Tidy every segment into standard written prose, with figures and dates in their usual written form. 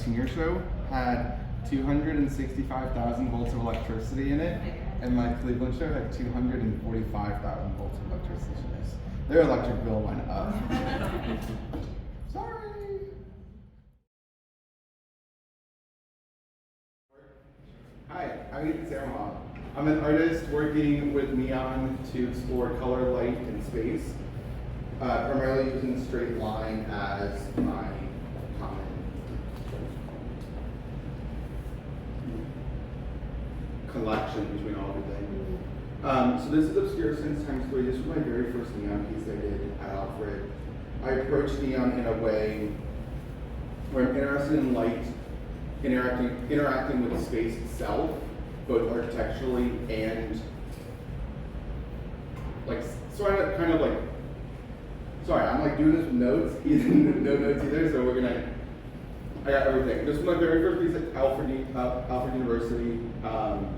senior show had 265,000 volts of electricity in it, and my Cleveland show had 245,000 volts of electricity in it. Their electric bill went up. Sorry. Hi, I'm Ethan Samaha. I'm an artist working with neon to explore color, light, and space, primarily using straight line as my common collection between all everything. So this is Obscurescence ×3. This was my very first neon piece I did at Alfred. I approached neon in a way where I'm interested in light, interacting with space itself, both architecturally and I'm like doing this with notes, no notes either, so I got everything. This was my very first piece at Alfred University. I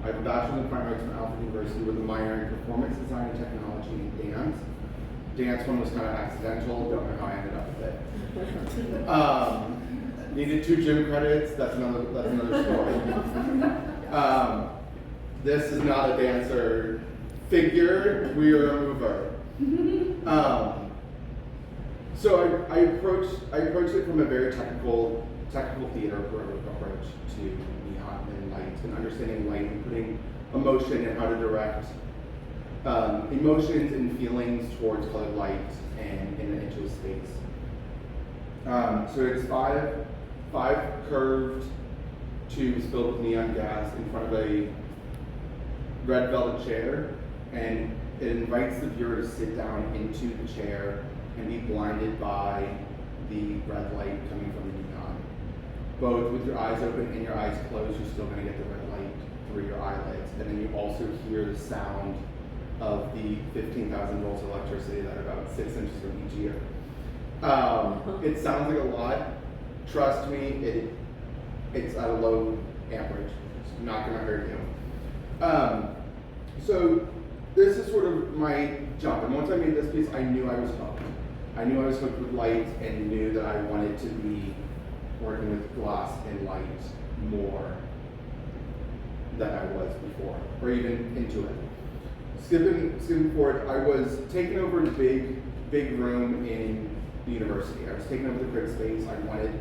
have a bachelor's in fine arts from Alfred University with a minor in performance design and technology and dance. Dance one was kind of accidental, don't know how I ended up with it. Needed 2 gym credits, that's another story. This is not a dancer figure, we are a mover. So I approached it from a very technical theater approach to neon and light, and understanding light and putting emotion and how to direct emotions and feelings towards colored light and into a space. So it's five curved tubes filled with neon gas in front of a red velvet chair, and it invites the viewer to sit down into the chair and be blinded by the red light coming from the neon. Both with your eyes open and your eyes closed, you're still going to get the red light through your eyelids, and then you also hear the sound of the 15,000 volts of electricity that are about 6 inches from each ear. It sounds like a lot. Trust me, it's at a low amperage. It's not going to hurt you. So this is sort of my jump. And once I made this piece, I knew I was hooked. I knew I was hooked with light and knew that I wanted to be working with glass and light more than I was before, or even into it. Skipping forward, I was taking over a big room in the university. I was taking over the crit space. I wanted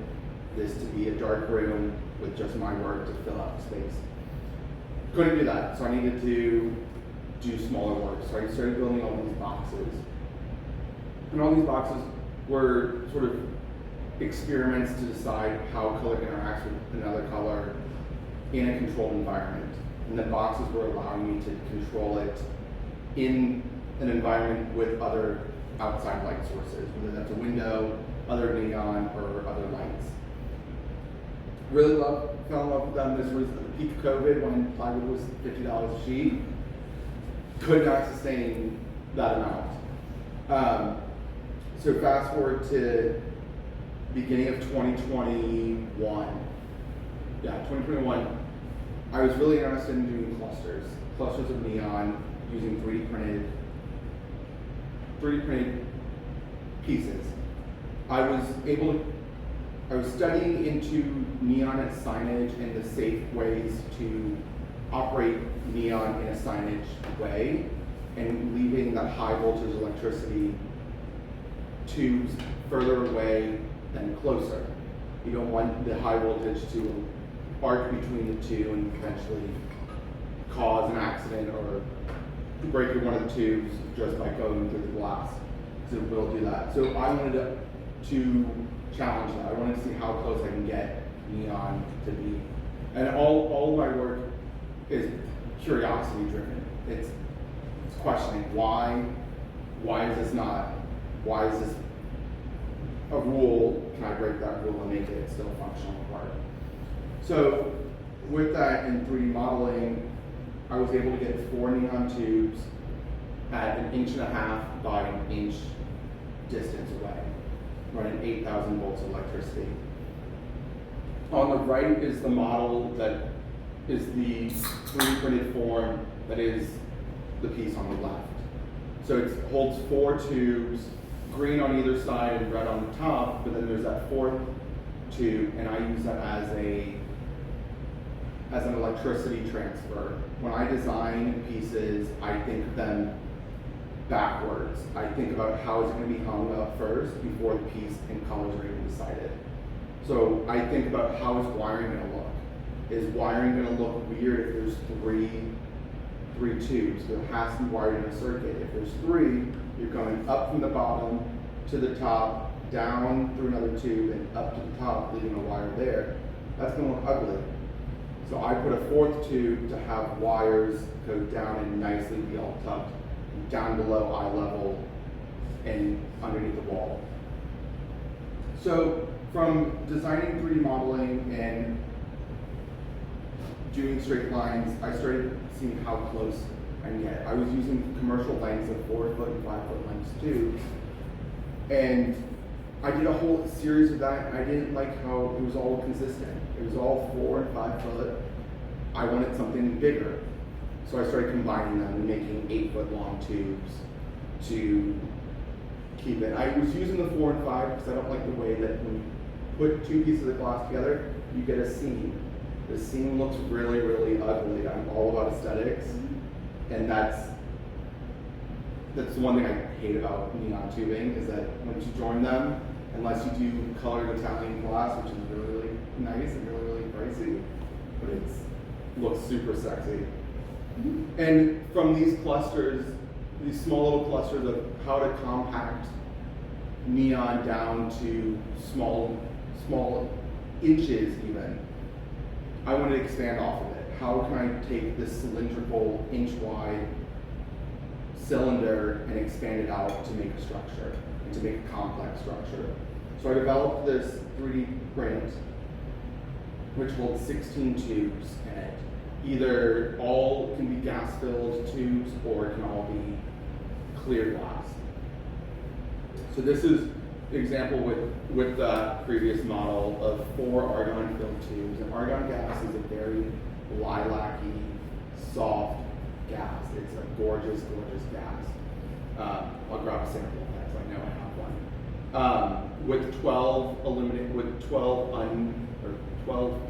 this to be a dark room with just my work to fill out the space. Couldn't do that, so I needed to do smaller work. So I started building all these boxes. And all these boxes were sort of experiments to decide how color interacts with another color in a controlled environment. And the boxes were allowing me to control it in an environment with other outside light sources, whether that's a window, other neon, or other lights. Really fell in love with them. This was the peak of COVID when plywood was $50 a sheet. Could not sustain that amount. So fast forward to beginning of 2021. Yeah, 2021. I was really interested in doing clusters of neon using 3D printed pieces. I was studying into neon and signage and the safe ways to operate neon in a signage way, and leaving that high voltage electricity tubes further away than closer. You don't want the high voltage to arc between the two and potentially cause an accident or break one of the tubes just by going through the glass. So we'll do that. So I wanted to challenge that. I wanted to see how close I can get neon to be. And all of my work is curiosity driven. It's questioning why is this a rule? Can I break that rule and make it still functional part? So with that in 3D modeling, I was able to get 4 neon tubes at 1.5 inches by 1 inch distance away, running 8,000 volts of electricity. On the right is the model that is the 3D printed form that is the piece on the left. So it holds 4 tubes, green on either side and red on the top, but then there's that 4th tube, and I use that as a as an electricity transfer. When I design pieces, I think of them backwards. I think about how it's going to be hung up first before the piece and colors are even decided. So I think about how is wiring going to look. Is wiring going to look weird if there's three tubes? There has to be wired in a circuit. If there's three, you're going up from the bottom to the top, down through another tube, and up to the top, leaving a wire there. That's going to look ugly. So I put a fourth tube to have wires go down and nicely be all tucked down below eye level and underneath the wall. So from designing 3D modeling and doing straight lines, I started seeing how close I can get. I was using commercial lengths of 4 foot and 5 foot lengths too. And I did a whole series of that. I didn't like how it was all consistent. It was all 4 and 5 foot. I wanted something bigger. So I started combining them and making 8 foot long tubes to keep it. I was using the 4 and 5 because I don't like the way that when you put two pieces of glass together, you get a seam. The seam looks really, really ugly. I'm all about aesthetics. And that's the one thing I hate about neon tubing is that once you join them, unless you do colored Italian glass, which is really, really nice and really, really pricey, but it looks super sexy. And from these clusters, these small little clusters of how to compact neon down to small inches even, I want to expand off of it. How can I take this cylindrical inch-wide cylinder and expand it out to make a structure, and to make a complex structure? So I developed this 3D print, which holds 16 tubes in it. Either all can be gas-filled tubes, or it can all be clear glass. So this is an example with the previous model of 4 argon-filled tubes. And argon gas is a very lilac-y, soft gas. It's a gorgeous, gorgeous gas. I'll grab a sample of that, so I know I have one. With 12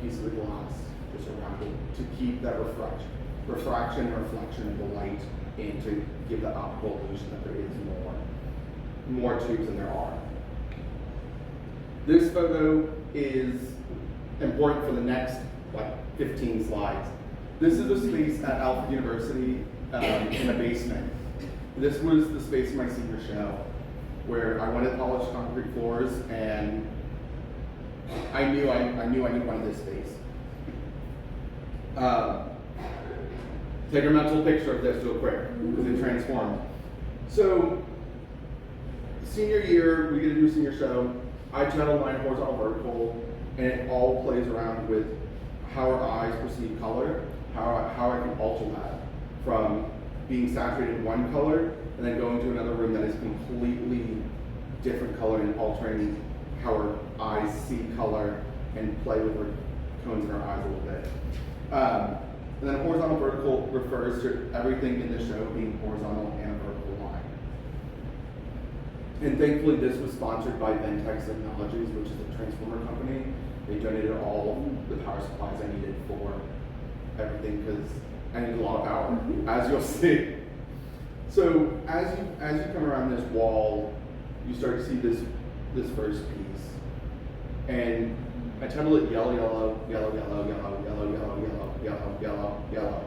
pieces of glass just around it to keep that refraction and reflection of the light in, to give the optical illusion that there is more tubes than there are. This photo is important for the next 15 slides. This is a space at Alfred University in a basement. This was the space of my senior show, where I wanted polished concrete floors, and I knew I wanted this space. Take a mental picture of this real quick, because it transformed. So, senior year, we get to do a senior show. I channel line horizontal vertical, and it all plays around with how our eyes perceive color, how I can alter that from being saturated in one color and then going to another room that is completely different color, and altering how our eyes see color and play with our cones in our eyes a little bit. And then horizontal vertical refers to everything in the show being horizontal and a vertical line. And thankfully this was sponsored by Ventex Technologies, which is a transformer company. They donated all the power supplies I needed for everything, because I need a lot of power, as you'll see. So as you come around this wall, you start to see this first piece. And I titled it yellow, yellow, yellow, yellow, yellow, yellow, yellow, yellow, yellow, yellow, yellow.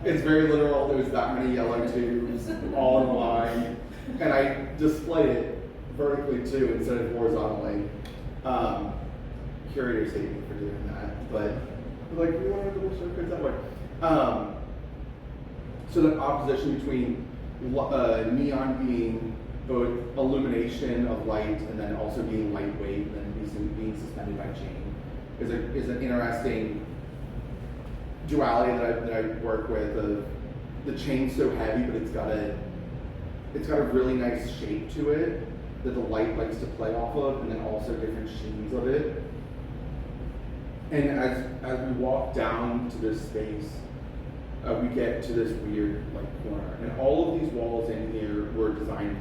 It's very literal. There's that many yellow tubes all in a line. And I display it vertically too instead of horizontally. Curators hate me for doing that, but we want to little circuits that way. So the opposition between neon being both illumination of light and then also being lightweight and then being suspended by chain is an interesting duality that I work with. The chain's so heavy, but it's got a really nice shape to it that the light likes to play off of, and then also different sheens of it. And as we walk down to this space, we get to this weird corner, and all of these walls in here were designed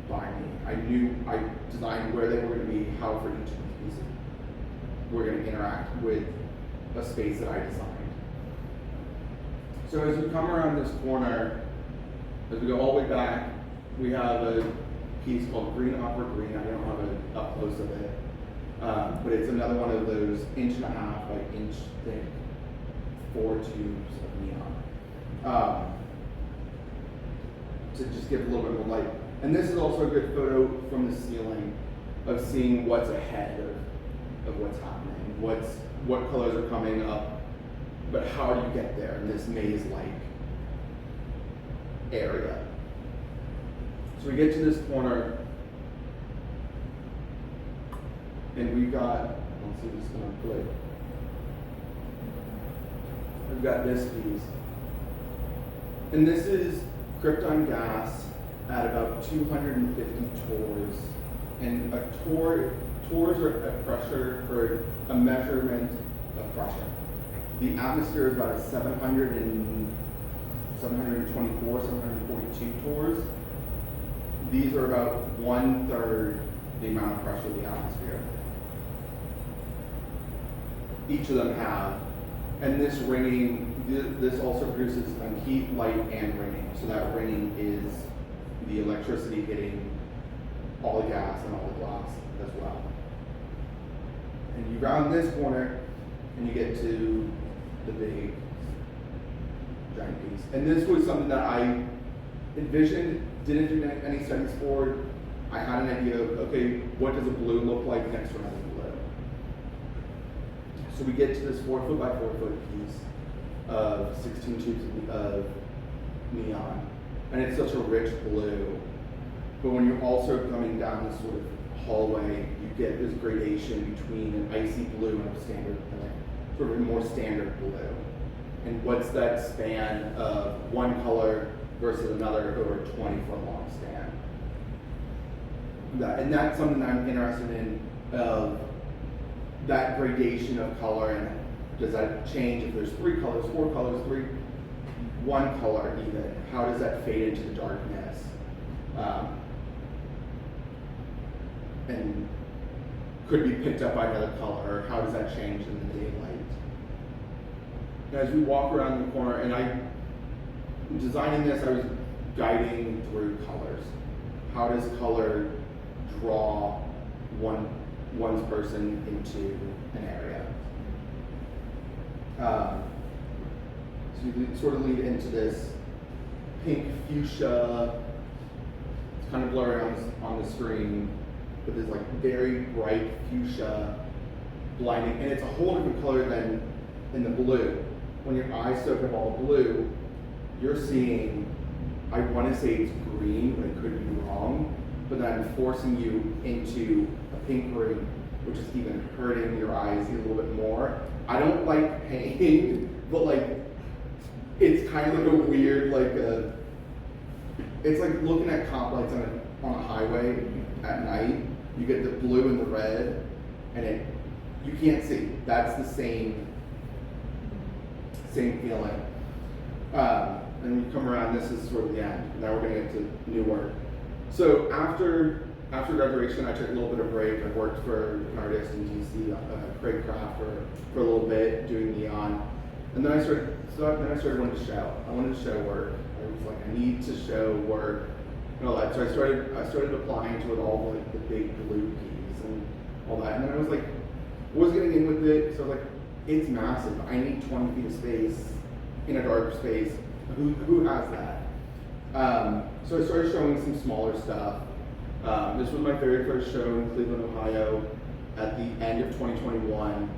by me. I designed where they were going to be, how for each of these pieces we're going to interact with a space that I designed. So as we come around this corner, as we go all the way back, we have a piece called Green Opera Green. I don't have an up close of it, but it's another one of those 1.5 by inch thick 4 tubes of neon. To just give a little bit more light. And this is also a good photo from the ceiling of seeing what's ahead of what's happening, what colors are coming up, but how do you get there in this maze-like area. So we get to this corner, and we've got, let's see if it's going to play. We've got this piece. And this is Krypton gas at about 250 torrs. And torrs are a pressure, or a measurement of pressure. The atmosphere is about 724, 742 torrs. These are about 1/3 the amount of pressure of the atmosphere. Each of them have, and this ringing, this also produces heat, light, and ringing. So that ringing is the electricity hitting all the gas and all the glass as well. And you round this corner, and you get to the big giant piece. And this was something that I envisioned, didn't do any studies for. I had an idea of, okay, what does a blue look like next to another blue? So we get to this 4 foot by 4 foot piece of 16 tubes of neon. And it's such a rich blue. But when you're also coming down this sort of hallway, you get this gradation between an icy blue and a standard, sort of a more standard blue. And what's that span of one color versus another over a 20-foot long span? And that's something that I'm interested in, of that gradation of color, and does that change if there's 3 colors, 4 colors, 1 color even? How does that fade into the darkness? And could be picked up by another color. How does that change in the daylight? And as we walk around the corner, and designing this, I was guiding through colors. How does color draw one's person into an area? So you sort of lead into this pink fuchsia. It's kind of blurry on the screen, but there's like very bright fuchsia blinding, and it's a whole different color than in the blue. When your eyes soak up all blue, you're seeing, I want to say it's green, but it could be wrong, but then I'm forcing you into a pink green, which is even hurting your eyes a little bit more. I don't like pain, but like, it's kind of like a weird, it's like looking at comp lights on a highway at night. You get the blue and the red, and you can't see. That's the same feeling. And you come around, this is sort of the end. Now we're going to get to new work. So after graduation, I took a little bit of a break. I worked for an artist in DC, Craig Craft, for a little bit doing neon. And then I started wanting to show. I wanted to show work. I was like, I need to show work and all that. So I started applying to it all, like the big blue keys and all that. And then I was like, was getting in with it. So I was like, it's massive. I need 20 feet of space in a dark space. Who has that? So I started showing some smaller stuff. This was my very first show in Cleveland, Ohio, at the end of 2021.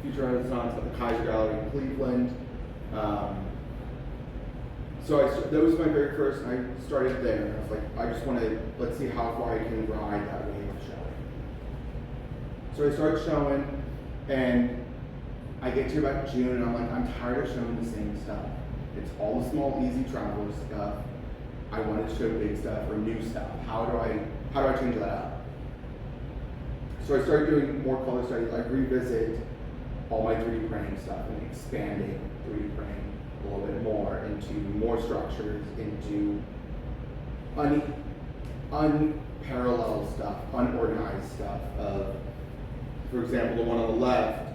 Future Renaissance at the Kaiser Gallery in Cleveland. So that was my very first, and I started there. And I was like, I just want to, let's see how far I can ride that wave of showing. So I started showing, and I get to about June, and I'm like, I'm tired of showing the same stuff. It's all the small, easy traveler stuff. I wanted to show big stuff or new stuff. How do I change that up? So I started doing more color studies. I revisit all my 3D printing stuff and expanding 3D printing a little bit more into more structures, into unparalleled stuff, unorganized stuff of, for example, the one on the left,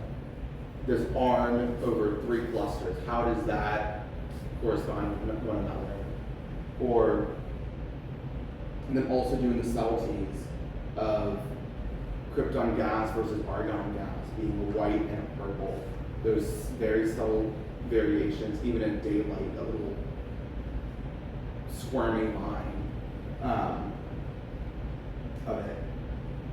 there's arm over 3 clusters. How does that correspond with one another? Or, and then also doing the subtleties of krypton gas versus argon gas being a white and a purple. Those very subtle variations, even in daylight, a little squirmy line of it.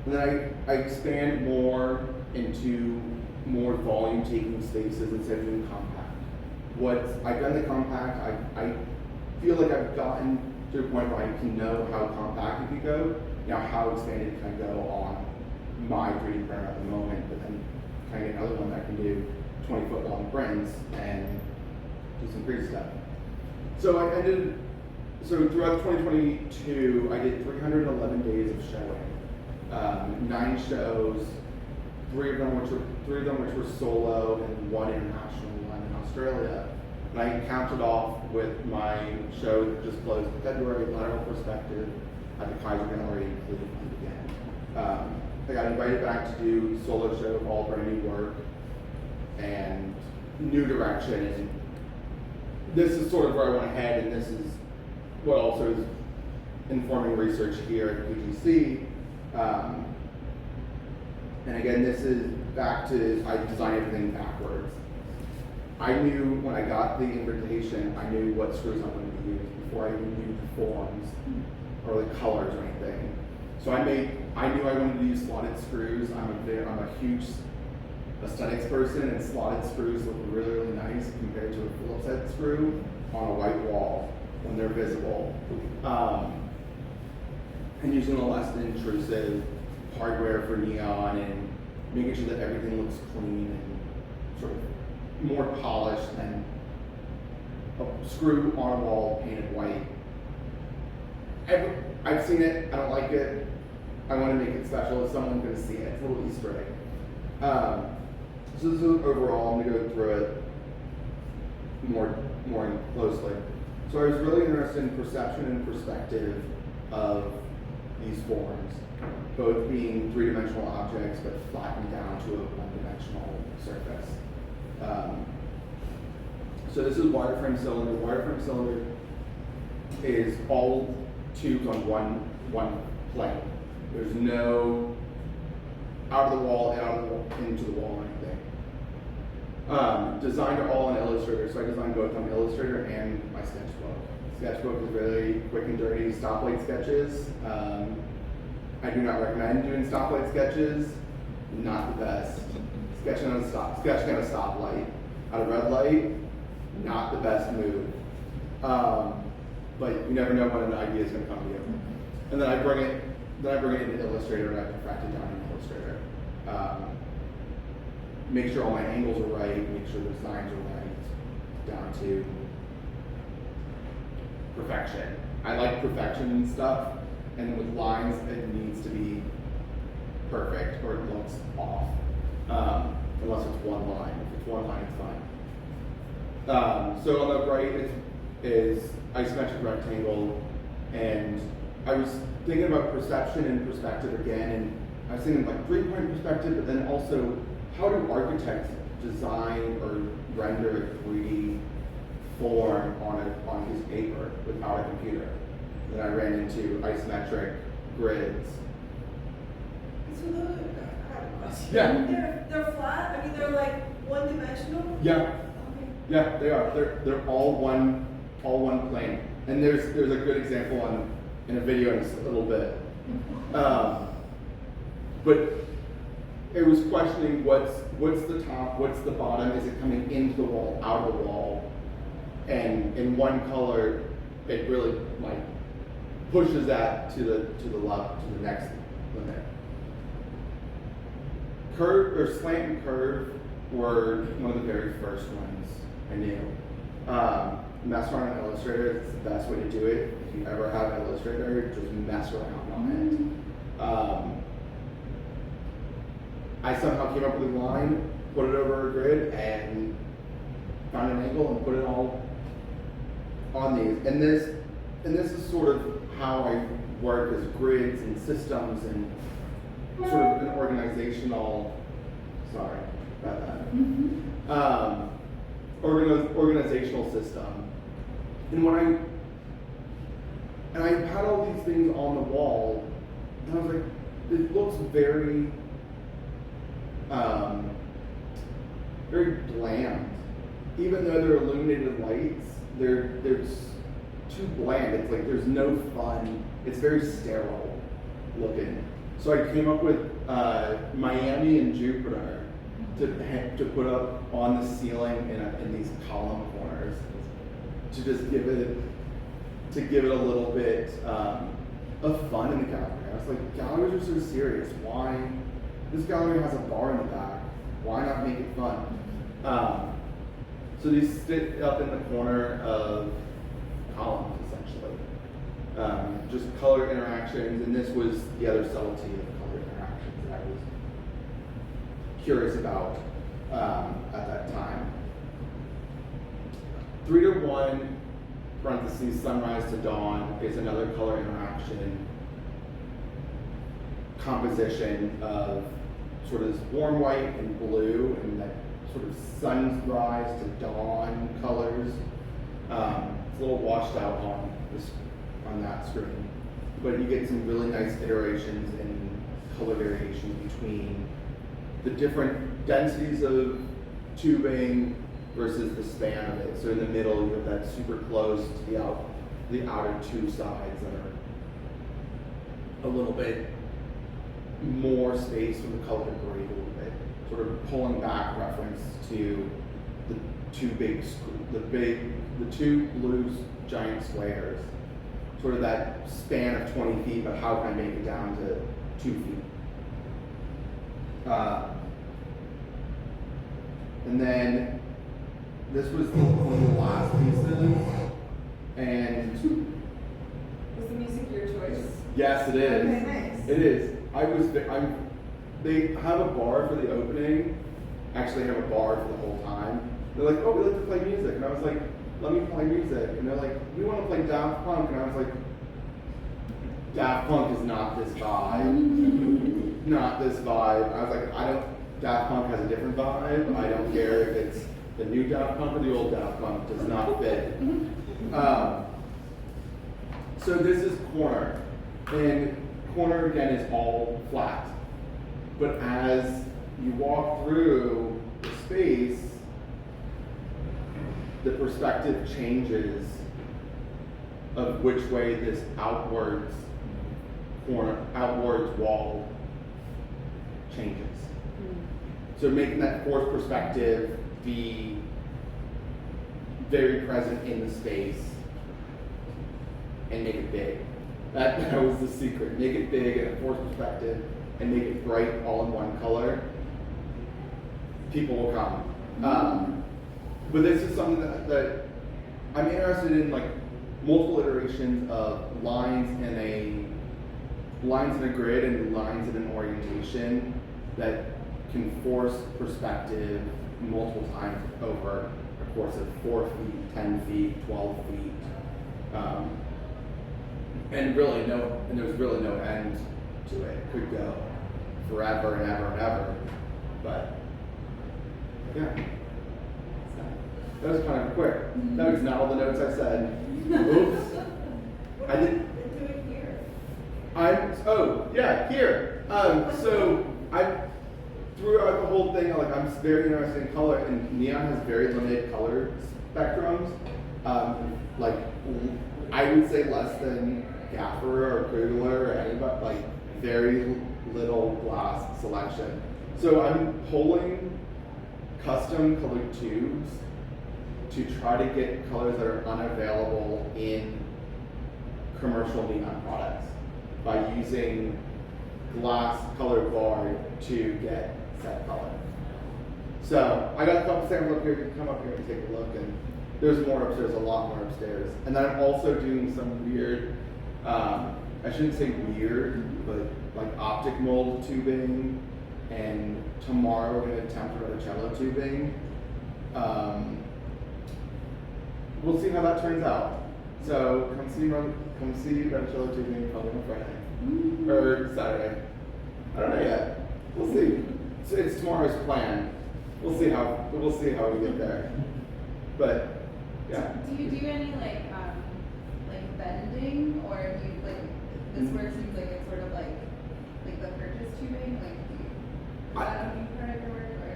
And then I expand more into more volume-taking spaces instead of doing compact. I've done the compact, I feel like I've gotten to a point where I can know how compact it can go. Now, how expanded can I go on my 3D printer at the moment, but then can I get another one that can do 20-foot long prints and do some crazy stuff. So throughout 2022, I did 311 days of showing, 9 shows, 3 of them which were solo and 1 international one in Australia. And I counted off with my show that just closed in February, Lateral Perspective, at the Kaiser Gallery in Cleveland again. I got invited back to do solo show of all brand new work and new direction. And this is sort of where I want to head, and this is what also is informing research here at PGC. And again, this is back to, I designed everything backwards. I knew when I got the invitation, I knew what screws I wanted to use before I even knew the forms or the colors or anything. So I knew I wanted to use slotted screws. I'm a huge aesthetics person, and slotted screws look really, really nice compared to a Phillips head screw on a white wall when they're visible. And using a less intrusive hardware for neon and making sure that everything looks clean and sort of more polished than a screw on a wall painted white. I've seen it, I don't like it. I want to make it special. If someone's going to see it, it's a little Easter egg. So this is overall, I'm going to go through it more closely. So I was really interested in perception and perspective of these forms, both being 3-dimensional objects but flattened down to a 1-dimensional surface. So this is wireframe cylinder. Wireframe cylinder is all tubes on one plane. There's no out of the wall, into the wall, or anything. Designed are all in Illustrator, so I designed both on Illustrator and my sketchbook. Sketchbook is really quick and dirty stoplight sketches. I do not recommend doing stoplight sketches. Not the best. Sketching on a stoplight at a red light, not the best move. But you never know when an idea is going to come to you. And then I bring it into Illustrator and I perfect it down in Illustrator. Make sure all my angles are right, make sure the designs are right, down to perfection. I like perfection and stuff, and with lines, it needs to be perfect or it looks off. Unless it's one line. If it's one line, it's fine. So on the right is isometric rectangle, and I was thinking about perception and perspective again, and I was thinking like 3-point perspective, but then also how do architects design or render a 3D form on a piece of paper without a computer? Then I ran into isometric grids. So those, I have a question. Yeah. They're flat? I mean, they're like one-dimensional? Yeah. Okay. Yeah, they are. They're all one plane. And there's a good example in a video in a little bit. But it was questioning what's the top, what's the bottom, is it coming into the wall, out of the wall? And in one color, it really like pushes that to the left, to the next limit. Curve or slant and curve were one of the very first ones I knew. Mess around in Illustrator, it's the best way to do it. If you ever have Illustrator, just mess around on it. I somehow came up with a line, put it over a grid, and found an angle and put it all on these. And this is sort of how I work as grids and systems and sort of an organizational Sorry about that. Organizational system. And I had all these things on the wall, and I was like, it looks very, very bland. Even though they're illuminated lights, they're too bland. It's like there's no fun. It's very sterile looking. So I came up with Miami and Jupiter to put up on the ceiling in these column corners to just give it a little bit of fun in the gallery. I was like, galleries are so serious. Why? This gallery has a bar in the back. Why not make it fun? So these sit up in the corner of columns, essentially. Just color interactions, and this was the other subtlety of color interactions that I was curious about at that time. 3 to 1, parentheses, sunrise to dawn, is another color interaction composition of sort of this warm white and blue and that sort of sunrise to dawn colors. It's a little washed out on that screen, but you get some really nice iterations and color variations between the different densities of tubing versus the span of it. So in the middle, you have that super close to the outer two sides that are a little bit more space from the color to grade a little bit, sort of pulling back reference to the two blue giant squares, sort of that span of 20 feet, but how can I make it down to 2 feet? And then this was one of the last pieces, and Was the music your choice? yes, it is. Okay, nice. It is. They have a bar for the opening. Actually, have a bar for the whole time. They're like, oh, we like to play music, and I was like, let me play music. And they're like, we want to play Daft Punk, and I was like, Daft Punk is not this vibe. Not this vibe. I was like, Daft Punk has a different vibe. I don't care if it's the new Daft Punk or the old Daft Punk, does not fit. So this is corner, and corner again is all flat. But as you walk through the space, the perspective changes of which way this outwards wall changes. So making that fourth perspective be very present in the space and make it big. That was the secret. Make it big in a fourth perspective and make it bright all in one color. People will come. But this is something that I'm interested in, like multiple iterations of lines in a grid and lines in an orientation that can force perspective multiple times over a course of 4 feet, 10 feet, 12 feet. And there's really no end to it. It could go forever and ever and ever. But yeah. That was kind of quick. That was not all the notes I said. Oops. I didn't. Do it here. Here. So I throughout the whole thing, I'm very interested in color, and neon has very limited color spectrums. I would say less than Gaffer or Kugler or anybody, very little glass selection. So I'm pulling custom colored tubes to try to get colors that are unavailable in commercial neon products by using glass colored bar to get set color. So I got a couple samples up here. You can come up here and take a look, and there's more upstairs, a lot more upstairs. And then I'm also doing some weird, I shouldn't say weird, but like optic mold tubing, and tomorrow we're going to attempt Reticello tubing. We'll see how that turns out. So come see Reticello tubing probably on Friday or Saturday. I don't know yet. We'll see. So it's tomorrow. tomorrow's plan. We'll see how we get there. But yeah. Do you do any like bending, or do you this work seems like it's sort of like the purchase tubing? Is that a big part of your work, or?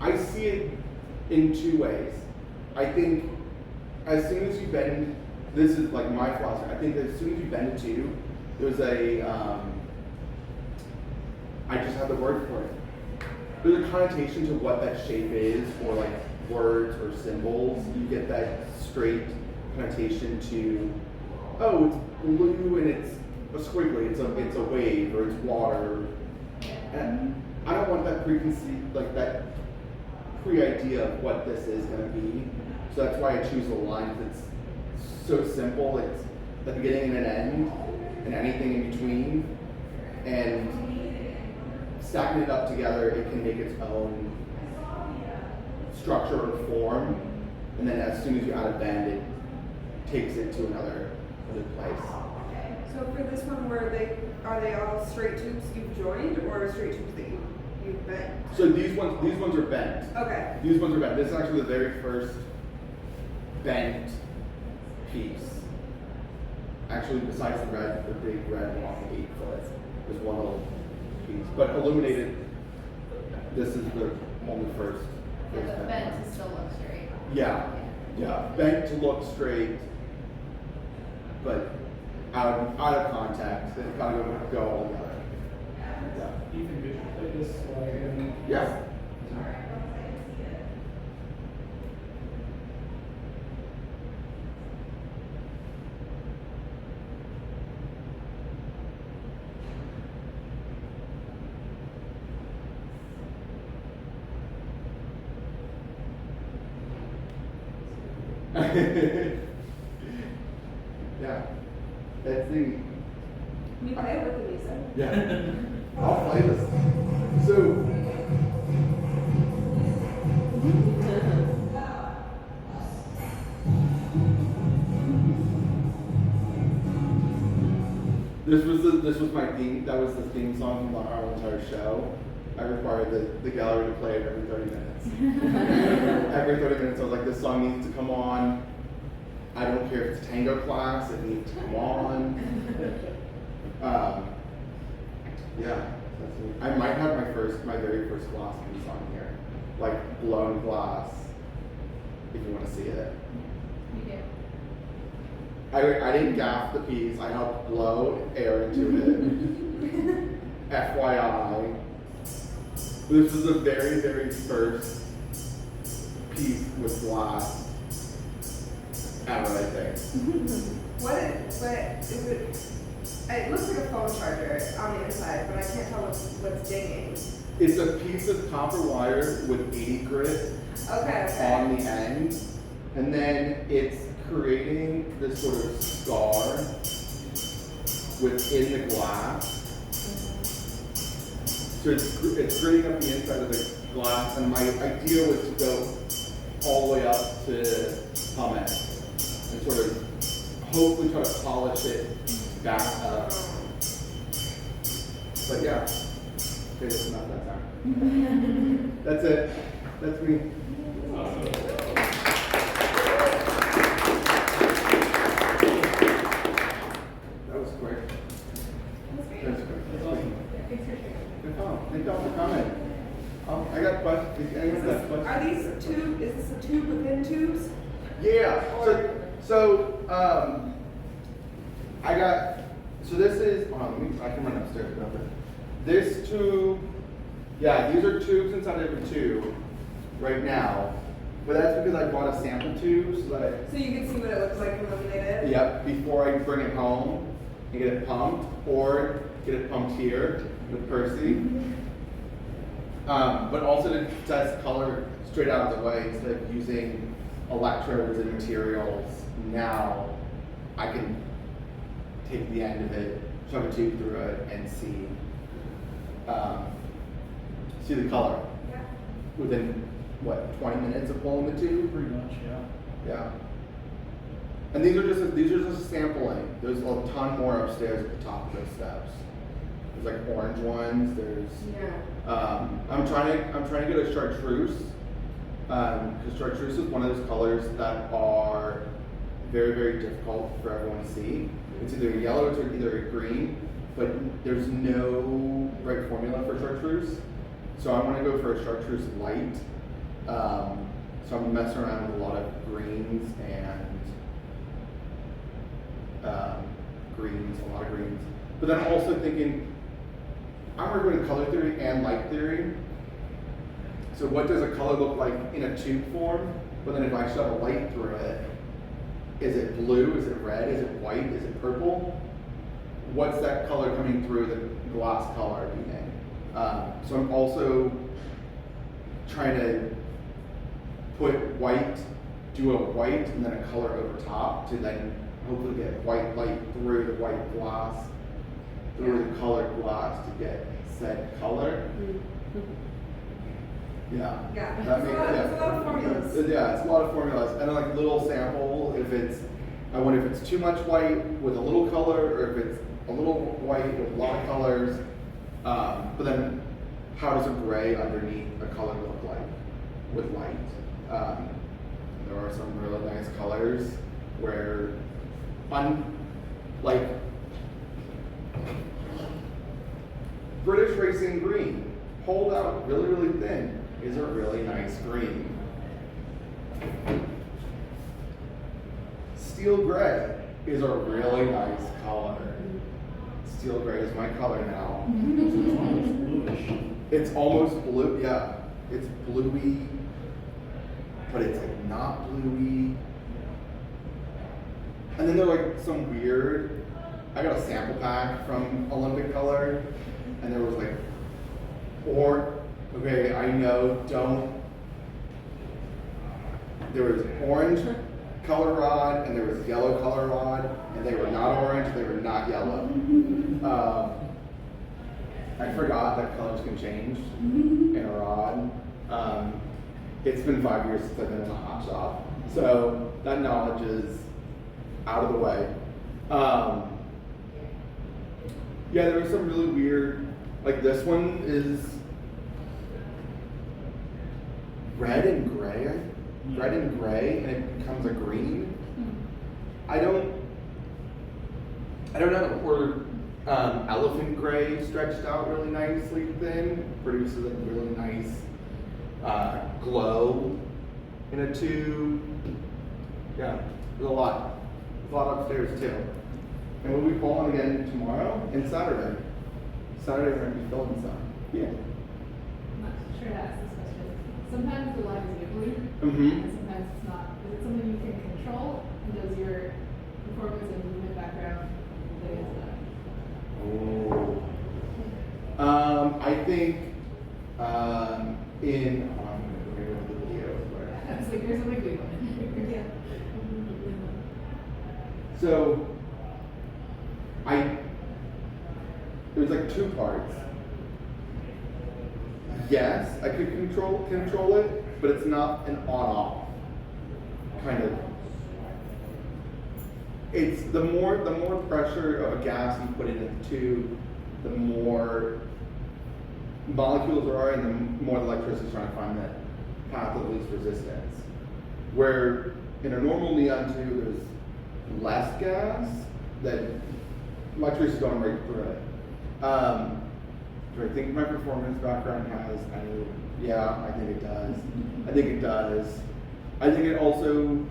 I see it in two ways. I think as soon as you bend, this is like my philosophy. I think that as soon as you bend a tube, there's I just have the word for it. There's a connotation to what that shape is, or like words or symbols. You get that straight connotation to, oh, it's blue and it's a squiggly, it's a wave, or it's water. And I don't want that preconceived, like that pre-idea of what this is going to be. So that's why I choose a line that's so simple. It's the beginning and an end, and anything in between. And stacking it up together, it can make its own structure or form. And then as soon as you add a bend, it takes it to another place. So for this one, are they all straight tubes you've joined, or straight tubes that you've bent? So these ones are bent. Okay. These ones are bent. This is actually the very first bent piece. Actually, besides the big red long 8 foot, there's one little piece. But illuminated, this is the only first. The bent to still look straight. Yeah. Bent to look straight, but out of context. It's gotta go all together. Yeah. Ethan, could you play this again? Yeah. Yeah. That's the. Can you play it with the music? Yeah. I'll play this. So. This was my theme. That was the theme song from our entire show. I required the gallery to play it every 30 minutes. Every 30 minutes, I was like, this song needs to come on. I don't care if it's tango class, it needs to come on. Yeah, I might have my very first glass piece on here, like blown glass. If you want to see it. You do. I didn't gaff the piece. I helped blow air into it. FYI. This was the very, very first piece with glass ever, I think. What is it? It looks like a phone charger on the inside, but I can't tell what's dinging. It's a piece of copper wire with 80 grit Okay. on the end, and then it's creating this sort of scar within the glass. So it's creating up the inside of the glass, and my idea was to go all the way up to pumice and sort of hopefully try to polish it back up. But yeah, okay, that's enough that time. That's it. That's me. That was quick. That's quick. Thank y'all for coming. I got questions. Anyone got questions? Are these tubes? Is this a tube within tubes? Yeah. So this is. Hold on, I can run upstairs real quick. This tube. Yeah, these are tubes inside every tube right now, but that's because I bought a sample tube so that. So you can see what it looks like illuminated? Yep. Before I bring it home and get it pumped, or get it pumped here with Percy. But also to test color straight out of the way instead of using electrodes and materials. Now I can take the end of it, shove a tube through it, and see the color. Yeah. Within what, 20 minutes of pulling the tube? Pretty much, yeah. Yeah. And these are just a sampling. There's a ton more upstairs at the top of those steps. There's like orange ones. There's Yeah. I'm trying to get a chartreuse, because chartreuse is one of those colors that are very, very difficult for everyone to see. It's either a yellow or either a green, but there's no right formula for chartreuse. So I want to go for a chartreuse light. So I'm messing around with a lot of greens and a lot of greens. But then I'm also thinking, I'm working with color theory and light theory. So what does a color look like in a tube form? But then if I shove a light through it, is it blue? Is it red? Is it white? Is it purple? What's that color coming through the glass color being? So I'm also trying to put white, do a white and then a color over top to then hopefully get white light through the white glass, through the colored glass to get said color. Yeah. Yeah. That It's makes- a lot of formulas. Yeah, it's a lot of formulas. And then like little sample, I wonder if it's too much white with a little color, or if it's a little white with a lot of colors. But then how does a gray underneath a color look like with light? There are some really nice colors where like British Racing Green, pulled out really, really thin, is a really nice green. Steel gray is a really nice color. Steel gray is my color now. It's almost blue, yeah. It's bluey, but it's like not bluey. And then there are like some weird, I got a sample pack from Olympic Color, and there was like, okay, I know, there was orange color rod, and there was yellow color rod, and they were not orange, they were not yellow. I forgot that colors can change in a rod. It's been 5 years since I've been in a hot shop, so that knowledge is out of the way. Yeah, there was some really weird, like this one is red and gray, and it becomes a green. I don't know, or elephant gray stretched out really nicely thin, produces a really nice glow in a tube. Yeah, there's a lot upstairs too. And we'll be falling again tomorrow and Saturday. Saturday we're gonna be filming some. Yeah. I'm not sure to ask this question. Sometimes the light is nibbly, Mm-hmm. and sometimes it's not. Is it something you can control? And does your performance and movement background play into that? Oh. I think I'm gonna go here with the video. It's like there's a wiggly one. Yeah. So there's like two parts. Yes, I could control it, but it's not an on-off kind of. It's the more pressure of a gas you put into the tube, the more molecules there are, and the more the electricity is trying to find that path of least resistance. Where in a normal neon tube, there's less gas that electricity is going right through it. Do I think my performance background has any? Yeah, I think it does. I think it does. I think it also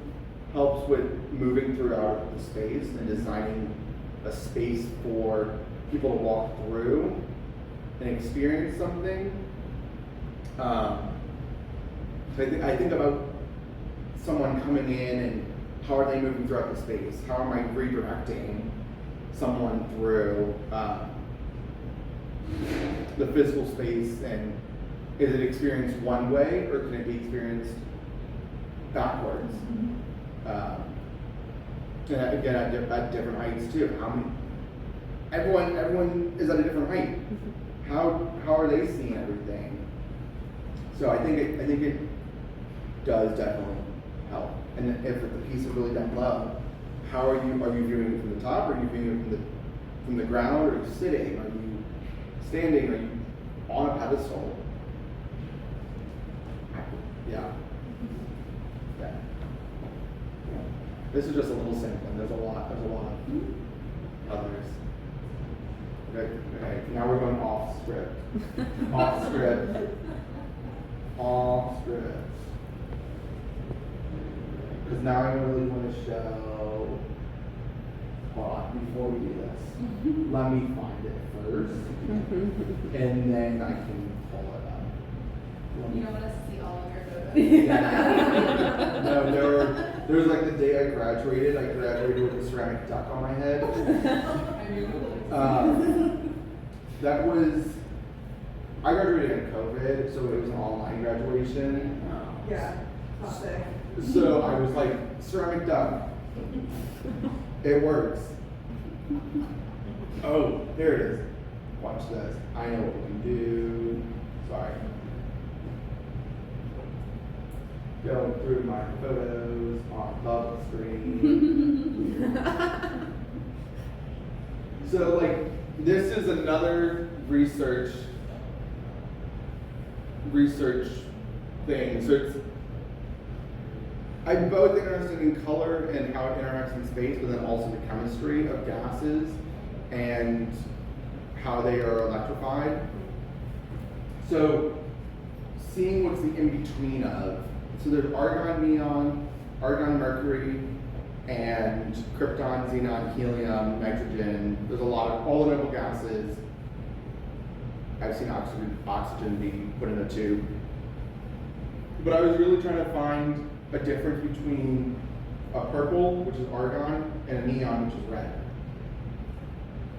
helps with moving throughout the space and designing a space for people to walk through and experience something. So I think about someone coming in and how are they moving throughout the space? How am I redirecting someone through the physical space, and is it experienced one way or can it be experienced backwards? And again, at different heights too. Everyone is at a different height. How are they seeing everything? So I think it does definitely help. And if the piece is really done low, how are you viewing it from the top? Are you viewing it from the ground? Or are you sitting? standing? Are you on a pedestal? Yeah. Yeah. This is just a little sampling. There's a lot of others. Okay, now we're going off script. Off script. Off script. Because now I really want to show. Hold on, before we do this, let me find it first, and then I can pull it up. You don't want us to see all of your photos. Yeah. No, there was like the day I graduated with a ceramic duck on my head. That was, I graduated in COVID, so it was an online graduation. Yeah, classic. So I was like, ceramic duck. It works. Oh, there it is. Watch this. I know what we can do. Sorry. Going through my photos on the screen. So like, this is another research thing. So it's, I'm both interested in color and how it interacts in space, but then also the chemistry of gases and how they are electrified. So seeing what's the in-between of, so there's argon, neon, argon, mercury, and krypton, xenon, helium, nitrogen. There's a lot of all the noble gases. I've seen oxygen being put in a tube. But I was really trying to find a difference between a purple, which is argon, and a neon, which is red.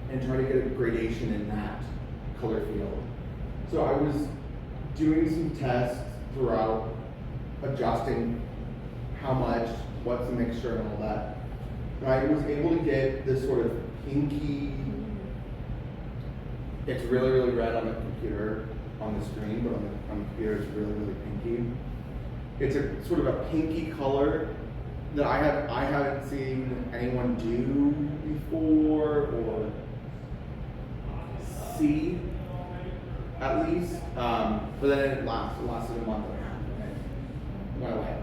And try to get a gradation in that color field. So I was doing some tests throughout, adjusting how much, what's the mixture and all that. And I was able to get this sort of pinky, it's really, really red on the computer, on the screen, but on the computer it's really, really pinky. It's a sort of a pinky color that I haven't seen anyone do before or see, at least. But then it lasted a month and a half, and it went away.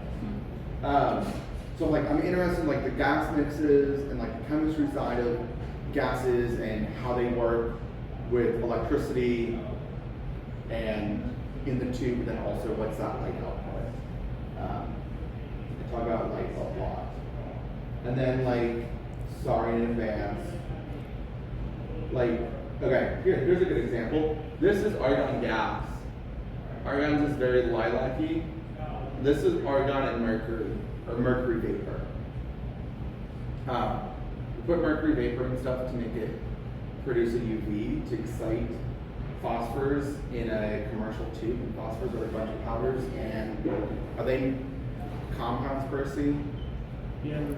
So like I'm interested in like the gas mixes and like the chemistry side of gases and how they work with electricity and in the tube, and then also what's that light output. I talk about light a lot. And then like, sorry in advance, like, okay, here's a good example. This is argon gas. Argon is very lilac-y. This is argon and mercury, or mercury vapor. We put mercury vapor and stuff to make it produce a UV to excite phosphors in a commercial tube. And phosphors are a bunch of powders, and are they compounds, Percy? Yeah, the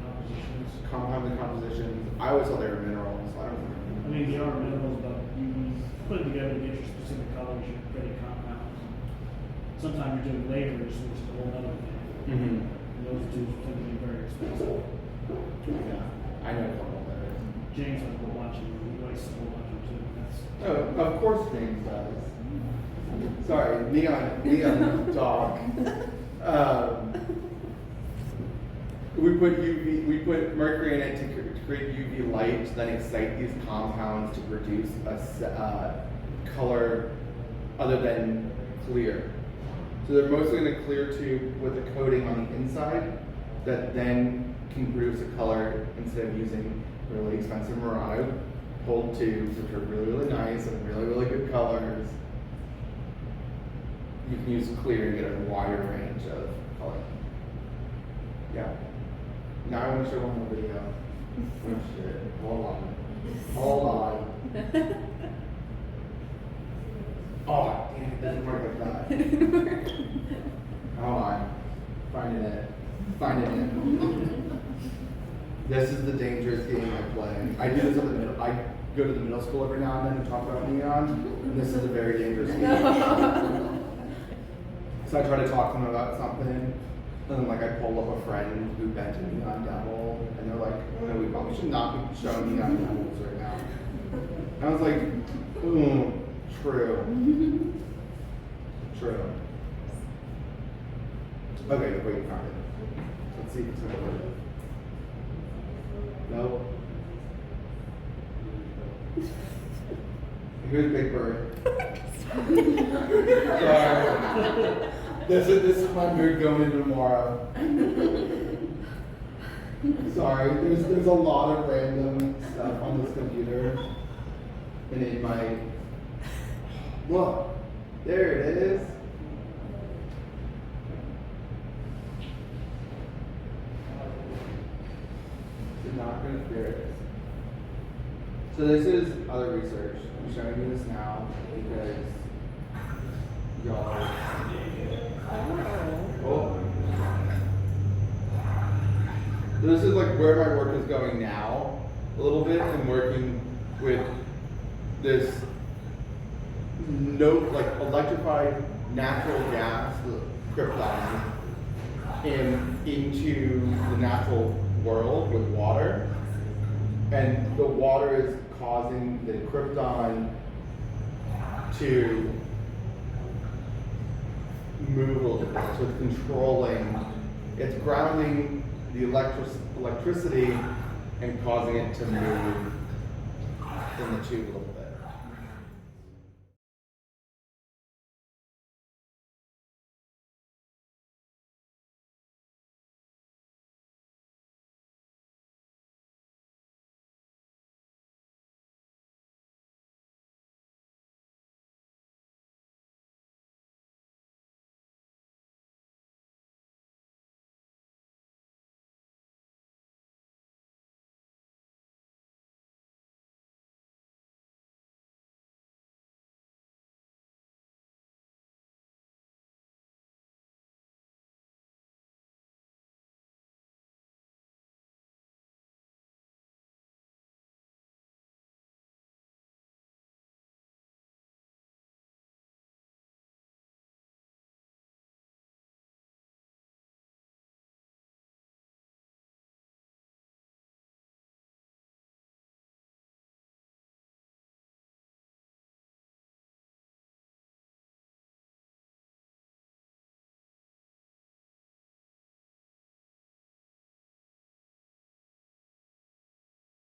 compositions. Compounded compositions. I always thought they were minerals. I don't know. I mean, they are minerals, but you put it together to get your specific colors, your create compounds. Sometimes you're doing layers, which is a whole other thing. Mm-hmm. And those two tend to be very expensive. Yeah, I know a couple of those. James has a whole bunch of them. He wastes a whole bunch of them too. That's Oh, of course James does. Sorry, neon dog. We put mercury in it to create UV light, to then excite these compounds to produce a color other than clear. So they're mostly in a clear tube with a coating on the inside that then can produce a color instead of using really expensive Murano cold tubes, which are really, really nice and really, really good colors. You can use clear and get a wider range of color. Yeah. Now I want to show one more video. Oh shit. Hold on. Oh, damn, it doesn't work like that. Hold on. Finding it. This is the dangerous game I play. I do this at the middle. I go to the middle school every now and then and talk about neon, and this is a very dangerous game. So I try to talk to them about something, and then like I pull up a friend who bent a neon devil, and they're like, oh, we probably should not be showing neon devils right now. And I was like, True. True. Okay, wait, found it. Let's see if it's gonna work. No. Here's Big Bird. Sorry. This is my mood going into tomorrow. Sorry, there's a lot of random stuff on this computer. And it might look. There it is. Did not gonna there it is. So this is other research. I'm showing you this now because y'all are oh. So this is like where my work is going now a little bit. I'm working with this like electrified natural gas krypton into the natural world with water, and the water is causing the krypton to move a little bit, so it's controlling, it's grounding the electricity and causing it to move in the tube a little bit.